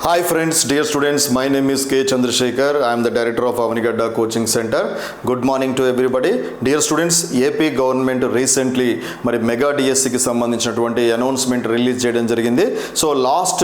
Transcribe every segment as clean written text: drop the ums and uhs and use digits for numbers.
Hi friends, dear students, my name is K. Chandrasekhar. I am the director of Avanigadda Coaching Center. Good morning to everybody. Dear students, AP government recently మరి mega డిఎస్సికి సంబంధించినటువంటి announcement release చేయడం జరిగింది. So last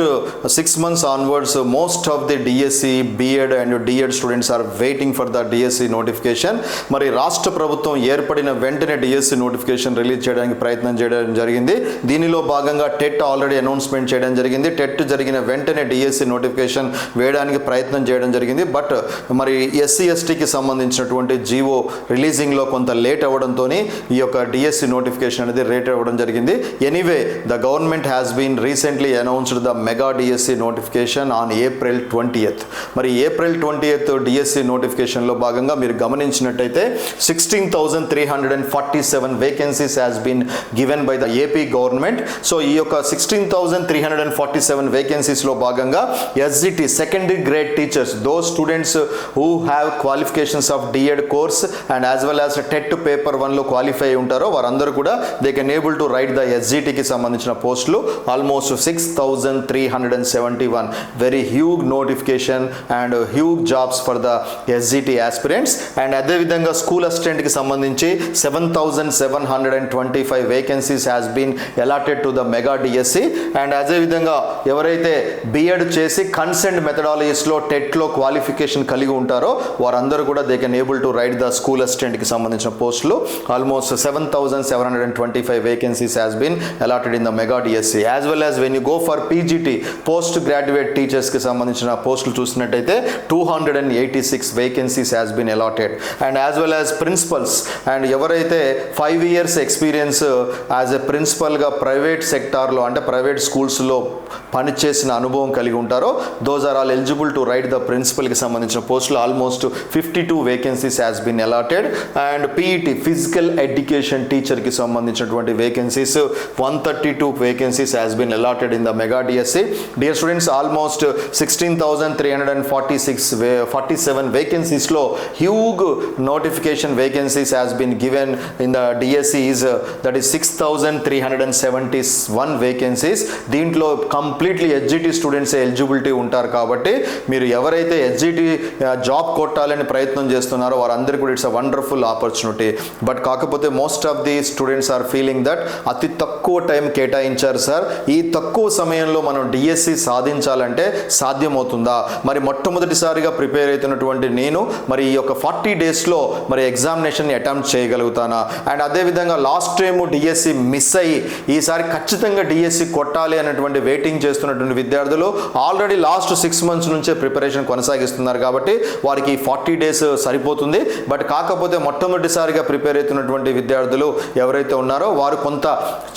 6 months onwards most of the DSC, B.Ed and D.Ed students are waiting for the DSC notification. మరి రాష్ట్ర ప్రభుత్వం ఏర్పడిన వెంటనే DSC నోటిఫికేషన్ రిలీజ్ చేయడానికి ప్రయత్నం చేయడం జరిగింది. దీనిలో భాగంగా టెట్ ఆల్రెడీ అనౌన్స్మెంట్ చేయడం జరిగింది. టెట్ జరిగిన వెంటనే DSC నోటిఫికేషన్ వేయడానికి ప్రయత్నం చేయడం జరిగింది. బట్ మరి ఎస్సీ ఎస్టీకి సంబంధించినటువంటి జీవో రిలీజింగ్లో కొంత లేట్ అవ్వడంతో ఈ యొక్క డిఎస్సి నోటిఫికేషన్ అనేది రేట్ అవ్వడం జరిగింది. Anyway the government has been recently announced the mega DSC notification on April 20th. మరి April 20th డిఎస్సి నోటిఫికేషన్లో భాగంగా మీరు గమనించినట్టయితే 16,347 vacancies has been given by the AP government. So ఈ యొక్క 16,347 వేకెన్సీస్లో భాగంగా SGT secondary grade teachers, those students who have qualifications of D.Ed course and as well as TET paper 1లో qualify ఉంటారో వారందరూ కూడా they can able to write the SGTకి సంబంధించిన పోస్టులు almost 6,371. Very huge notification and huge jobs for the SGT aspirants. And అదేవిధంగా school అసిస్టెంట్కి సంబంధించి 7,725 vacancies has been allotted to the mega DSC. And అదేవిధంగా ఎవరైతే B.Ed చేసి కన్సెంట్ మెథడాలజీస్లో టెట్లో క్వాలిఫికేషన్ కలిగి ఉంటారో వారందరూ కూడా they can able to write the school అసిస్టెంట్కి సంబంధించిన పోస్టులు almost 7,725 vacancies has been allotted in the mega DSC. As well as when you go for PGT post graduate టీచర్స్కి సంబంధించిన పోస్టులు చూసినట్టయితే 286 vacancies has been allotted. And as well as principals and ఎవరైతే 5 years experience as a ప్రిన్సిపల్గా private సెక్టార్లో అంటే private స్కూల్స్లో పనిచేసిన అనుభవం కలిగి ఉంటారో those are all eligible to write the ప్రిన్సిపల్కి సంబంధించిన పోస్టులు almost 52 vacancies has been allotted. And PET physical education టీచర్కి సంబంధించినటువంటి vacancies 132 vacancies has been allotted in the mega DSC. Dear students, almost 16,347 వేకెన్సీస్లో huge notification vacancies has been given in the DSC is that is 6,371 vacancies. దీంట్లో completely SGT students eligibility ఉంటారు కాబట్టి మీరు ఎవరైతే SGT job కొట్టాలని ప్రయత్నం చేస్తున్నారో వారందరికీ కూడా it's a wonderful opportunity. But కాకపోతే most of the students are feeling that అతి తక్కువ టైం కేటాయించారు సార్, ఈ తక్కువ సమయంలో మనం డిఎస్సి సాధించాలంటే సాధ్యమవుతుందా? మరి మొట్టమొదటిసారిగా ప్రిపేర్ అవుతున్నటువంటి నేను మరి ఈ యొక్క 40 daysలో మరి ఎగ్జామినేషన్ అటెంప్ట్ చేయగలుగుతానా? అండ్ అదేవిధంగా లాస్ట్ టైము డిఎస్సి మిస్ అయ్యి ఈసారి ఖచ్చితంగా డిఎస్సి కొట్టాలి అనేటువంటి వెయిటింగ్ చేస్తున్నటువంటి విద్యార్థులు ఆల్రెడీ లాస్ట్ 6 months నుంచే ప్రిపరేషన్ కొనసాగిస్తున్నారు కాబట్టి వారికి 40 days సరిపోతుంది. బట్ కాకపోతే మొట్టమొదటిసారిగా ప్రిపేర్ అవుతున్నటువంటి విద్యార్థులు ఎవరైతే ఉన్నారో వారు కొంత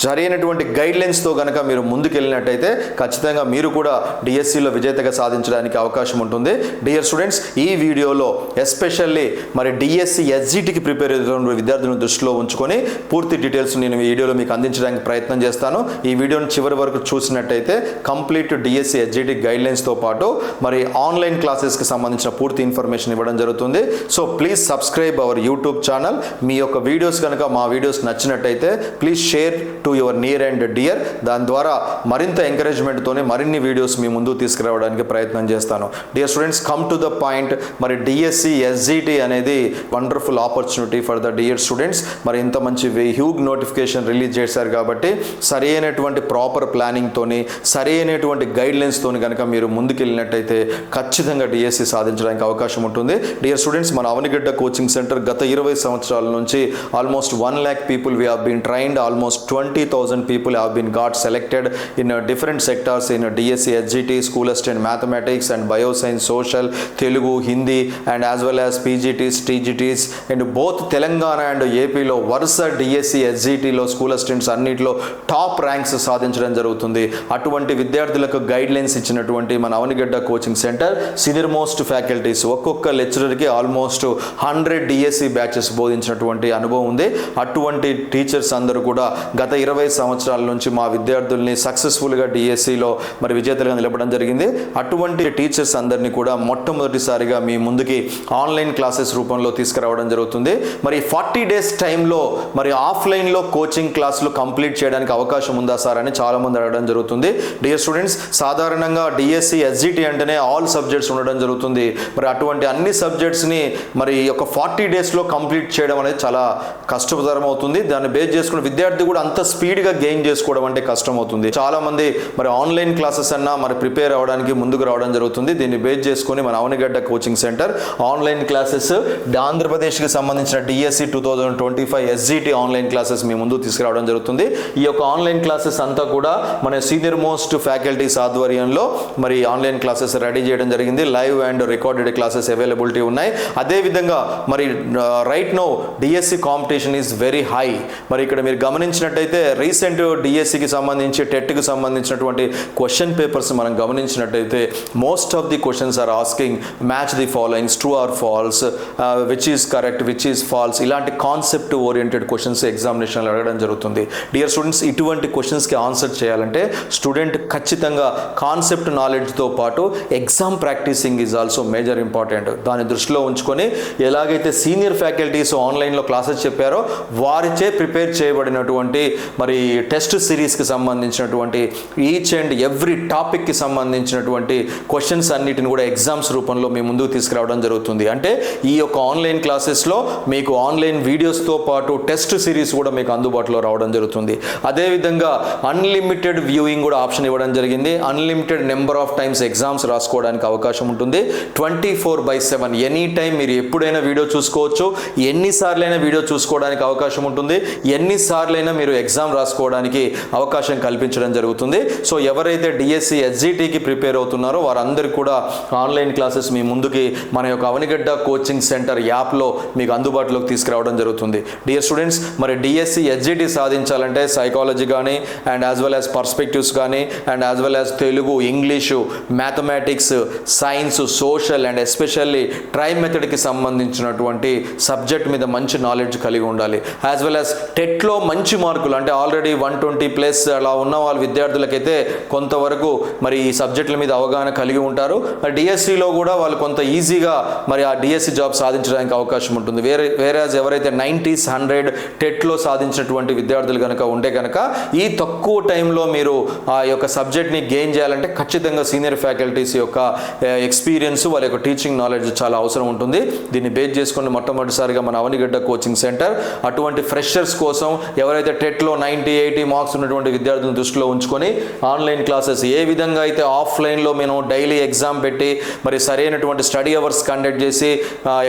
సరైనటువంటి గైడ్లైన్స్తో కనుక మీరు ముందుకెళ్ళినట్టయితే ఖచ్చితంగా మీరు కూడా డిఎస్సిలో విజేతగా సాధించడానికి అవకాశం ఉంటుంది. డియర్ స్టూడెంట్స్, ఈ వీడియోలో ఎస్పెషల్లీ మరి డిఎస్సి SGTకి ప్రిపేర్ అవుతున్న విద్యార్థులను దృష్టిలో ఉంచుకొని పూర్తి డీటెయిల్స్ నేను ఈ వీడియోలో మీకు అందించడానికి ప్రయత్నం చేస్తాను. ఈ వీడియోని చివరి వరకు చూసినట్టయితే కంప్లీట్ డిఎస్సి SGT గైడ్లైన్స్తో పాటు మరి ఆన్లైన్ క్లాసెస్కి సంబంధించిన పూర్తి ఇన్ఫర్మేషన్ ఇవ్వడం జరుగుతుంది. So please subscribe our YouTube channel. మీ యొక్క వీడియోస్ కనుక మా వీడియోస్ నచ్చినట్టయితే please share to your near and dear. దాని ద్వారా మరింత ఎంకరేజ్మెంట్తోనే మరిన్ని వీడియోస్ మీ ముందు తీసుకురావడానికి ప్రయత్నం చేస్తాను. Dear students, come to the point. మరి డిఎస్సి SGT అనేది wonderful opportunity for the dear students. మరి ఇంత మంచి హ్యూజ్ నోటిఫికేషన్ రిలీజ్ చేశారు కాబట్టి సరైనటువంటి ప్రాపర్ ప్లానింగ్తోని సరైనటువంటి గైడ్లైన్స్తోని కనుక మీరు ముందుకెళ్ళినట్టయితే ఖచ్చితంగా డిఎస్సి సాధించడానికి అవకాశం ఉంటుంది. డియర్ స్టూడెంట్స్, మన అవనిగడ్డ కోచింగ్ సెంటర్ గత 20 సంవత్సరాల నుంచి almost 1 lakh people we have been trained, almost 20,000 people have been got selected in different sectors in DSC, SGT, school assistant, mathematics and bioscience, social, Telugu, Hindi and as well as PGTs, TGTs and both Telangana and AP లో వరుస DSC, SGT లో school assistants అన్నిటిలో top ranks సాధించడం జరుగుతుంది. అటువంటి విద్యార్థులకు guidelines ఇచ్చినటువంటి మన Avanigadda coaching centre senior most faculties ఒక్కొక్క లెక్చరర్కి ఆల్మోస్ట్ 100 DSC బ్యాచెస్ బోధించినటువంటి అనుభవం ఉంది. అటువంటి టీచర్స్ అందరూ కూడా గత 20 సంవత్సరాల నుంచి మా విద్యార్థుల్ని సక్సెస్ఫుల్గా డిఎస్సిలో మరి విజేతలుగా నిలపడం జరిగింది. అటువంటి టీచర్స్ అందరినీ కూడా మొట్టమొదటిసారిగా మీ ముందుకి ఆన్లైన్ క్లాసెస్ రూపంలో తీసుకురావడం జరుగుతుంది. మరి 40 days టైంలో మరి ఆఫ్లైన్లో కోచింగ్ క్లాసులు కంప్లీట్ చేయడానికి అవకాశం ఉందా సార్ అని చాలామంది అడగడం జరుగుతుంది. డియర్ స్టూడెంట్స్, సాధారణంగా డిఎస్సి ఎస్జిటి అంటేనే ఆల్ సబ్జెక్ట్స్ ఉండడం జరుగుతుంది. మరి అటువంటి అన్ని సబ్జెక్ట్స్ని మరి ఒక 40 డేస్లో కంప్లీట్ చేయడం అనేది చాలా కష్టతరం అవుతుంది. దాన్ని బేస్ చేసుకుని విద్యార్థి కూడా అంత స్పీడ్గా గెయిన్ చేసుకోవడం అంటే కష్టం అవుతుంది. చాలామంది మరి ఆన్లైన్ క్లాసెస్ అన్నా మరి ప్రిపేర్ అవ్వడానికి ముందుకు రావడం జరుగుతుంది. దీన్ని బేస్ చేసుకుని మన Avanigadda coaching centre online classes ఆంధ్రప్రదేశ్కి సంబంధించిన డిఎస్సి 2025 ఎస్జిటి ఆన్లైన్ క్లాసెస్ మీ ముందు తీసుకురావడం జరుగుతుంది. ఈ యొక్క ఆన్లైన్ క్లాసెస్ అంతా కూడా మన సీనియర్ మోస్ట్ ఫ్యాకల్టీస్ ఆధ్వర్యంలో మరి ఆన్లైన్ క్లాసెస్ రెడీ చేయడం జరిగింది. Live and recorded classes availability ఉన్నాయి. అదేవిధంగా మరి right now DSC competition is very high. మరి ఇక్కడ మీరు గమనించినట్టయితే రీసెంట్ డిఎస్సికి సంబంధించి టెట్కి సంబంధించినటువంటి క్వశ్చన్ పేపర్స్ మనం గమనించినట్టయితే most of the questions are asking match the followings, true or false, which is correct, which is false, ఇలాంటి కాన్సెప్ట్ ఓరియంటెడ్ క్వశ్చన్స్ ఎగ్జామినేషన్లో అడగడం జరుగుతుంది. డియర్ స్టూడెంట్స్, ఇటువంటి క్వశ్చన్స్కి ఆన్సర్ చేయాలంటే స్టూడెంట్ ఖచ్చితంగా కాన్సెప్ట్ నాలెడ్జ్తో పాటు exam practising is also major important. దాన్ని దృష్టిలో ఉంచుకొని ఎలాగైతే సీనియర్ ఫ్యాకల్టీస్ ఆన్లైన్లో క్లాసెస్ చెప్పారో వారిచే ప్రిపేర్ చేయబడినటువంటి మరి టెస్ట్ సిరీస్కి సంబంధించినటువంటి ఈచ్ అండ్ ఎవ్రీ టాపిక్కి సంబంధించినటువంటి క్వశ్చన్స్ అన్నిటిని కూడా ఎగ్జామ్స్ రూపంలో మీ ముందుకు తీసుకురావడం జరుగుతుంది. అంటే ఈ యొక్క ఆన్లైన్ క్లాసెస్లో మీకు ఆన్లైన్ వీడియోస్తో పాటు టెస్ట్ సిరీస్ కూడా మీకు అందుబాటులో రావడం జరుగుతుంది. అదేవిధంగా అన్లిమిటెడ్ వ్యూయింగ్ కూడా ఆప్షన్ ఇవ్వడం జరిగింది. Unlimited number of times exams రాసుకోవడానికి అవకాశం ఉంటుంది. 24/7 ఎనీ టైం మీరు ఎప్పుడైనా వీడియో చూసుకోవచ్చు. ఎన్నిసార్లైనా వీడియో చూసుకోవడానికి అవకాశం ఉంటుంది. ఎన్నిసార్లైనా మీరు ఎగ్జామ్ రాసుకోవడానికి అవకాశం కల్పించడం జరుగుతుంది. సో ఎవరైతే డిఎస్సి ఎస్జిటికి ప్రిపేర్ అవుతున్నారో వారందరికీ కూడా ఆన్లైన్ క్లాసెస్ మీ ముందుకి మన యొక్క అవనిగడ్డ కోచింగ్ సెంటర్ యాప్లో మీకు అందుబాటులోకి తీసుకురావడం జరుగుతుంది. డియర్ స్టూడెంట్స్, మరి డిఎస్సి ఎస్జిటి సాధించాలంటే సైకాలజీ కానీ and as well as perspectives కానీ and as well as Telugu, English, mathematics, science, social and especially ట్రై మెథడ్కి సంబంధించినటువంటి సబ్జెక్ట్ మీద మంచి నాలెడ్జ్ కలిగి ఉండాలి. యాజ్ వెల్ యాజ్ టెట్లో మంచి మార్కులు అంటే ఆల్రెడీ 120+ అలా ఉన్న వాళ్ళ విద్యార్థులకైతే కొంతవరకు మరి ఈ సబ్జెక్టుల మీద అవగాహన కలిగి ఉంటారు. డిఎస్సిలో కూడా వాళ్ళు కొంత ఈజీగా మరి ఆ డిఎస్సి జాబ్ సాధించడానికి అవకాశం ఉంటుంది. వేరేజ్ ఎవరైతే 90s 100 టెట్లో సాధించినటువంటి విద్యార్థులు కనుక ఉంటే కనుక ఈ తక్కువ టైంలో మీరు ఆ యొక్క సబ్జెక్ట్ని గెయిన్ చేయాలంటే ఖచ్చితంగా సీనియర్ ఫ్యాకల్టీస్ యొక్క ఎక్స్పీరియన్స్, వాళ్ళ యొక్క టీచింగ్ నాలెడ్జ్ చాలా అవసరం ఉంటుంది. దీన్ని బేస్ చేసుకుని మొట్టమొదటిసారిగా మన అవనిగడ్డ కోచింగ్ సెంటర్ అటువంటి ఫ్రెషర్స్ కోసం ఎవరైతే టెట్లో 90-80 మార్క్స్ ఉన్నటువంటి విద్యార్థులను దృష్టిలో ఉంచుకొని ఆన్లైన్ క్లాసెస్ ఏ విధంగా అయితే ఆఫ్లైన్లో మేము డైలీ ఎగ్జామ్ పెట్టి మరి సరైనటువంటి స్టడీ అవర్స్ కండక్ట్ చేసి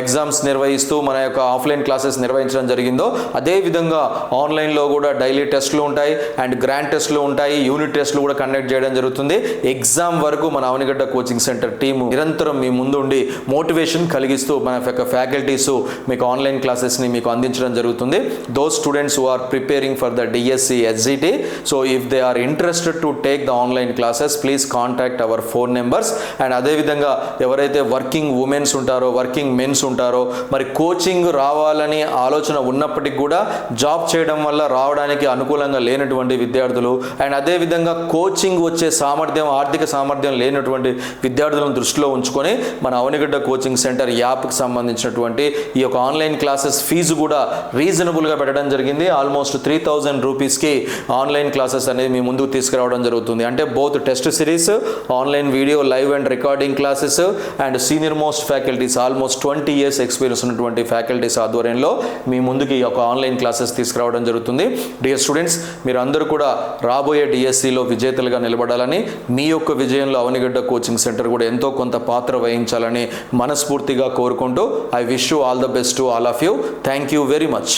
ఎగ్జామ్స్ నిర్వహిస్తూ మన యొక్క ఆఫ్లైన్ క్లాసెస్ నిర్వహించడం జరిగిందో అదేవిధంగా ఆన్లైన్లో కూడా డైలీ టెస్టులు ఉంటాయి అండ్ గ్రాండ్ టెస్టులు ఉంటాయి, యూనిట్ టెస్టులు కూడా కండక్ట్ చేయడం జరుగుతుంది. ఎగ్జామ్ వరకు మన అవనిగడ్డ కోచింగ్ సెంటర్ టీము నిరంతరం మీ ముందు ఉండి మోటివేషన్ కలిగిస్తూ మన యొక్క ఫ్యాకల్టీస్ మీకు ఆన్లైన్ క్లాసెస్ని మీకు అందించడం జరుగుతుంది. Those students who are preparing for the DSC SGT, so if they are interested to take the online classes please contact our phone numbers. And అదేవిధంగా ఎవరైతే వర్కింగ్ ఉమెన్స్ ఉంటారో, వర్కింగ్ మెన్స్ ఉంటారో, మరి coaching రావాలని ఆలోచన ఉన్నప్పటికీ కూడా జాబ్ చేయడం వల్ల రావడానికి అనుకూలంగా లేనటువంటి విద్యార్థులు అండ్ అదేవిధంగా కోచింగ్ వచ్చే సామర్థ్యం, ఆర్థిక సామర్థ్యం లేనటువంటి విద్యార్థులను దృష్టిలో ఉంచుకొని మన అవనిగడ్డ కోచింగ్ సెంటర్ యాప్కి సంబంధించినటువంటి ఈ యొక్క ఆన్లైన్ క్లాసెస్ ఫీజు కూడా రీజనబుల్గా పెట్టడం జరిగింది. ఆల్మోస్ట్ 3000 రూపీస్కి ఆన్లైన్ క్లాసెస్ అనేది మీ ముందుకు తీసుకురావడం జరుగుతుంది. అంటే both test series, online video, live and recording classes and senior most faculties almost 20 years experience ఉన్నటువంటి ఫ్యాకల్టీస్ ఆధ్వర్యంలో మీ ముందుకి ఒక ఆన్లైన్ క్లాసెస్ తీసుకురావడం జరుగుతుంది. డియర్ స్టూడెంట్స్, మీరు అందరూ కూడా రాబోయే డిఎస్సిలో విజేతలుగా నిలబడాలని, మీ యొక్క విజయంలో అవనిగడ్డ కోచింగ్ సెంటర్ కూడా ఎంతో కొంత పాత్ర వహించాలని మనస్ఫూర్తిగా కోరుకుంటూ I wish you all the best to all of you. Thank you very much.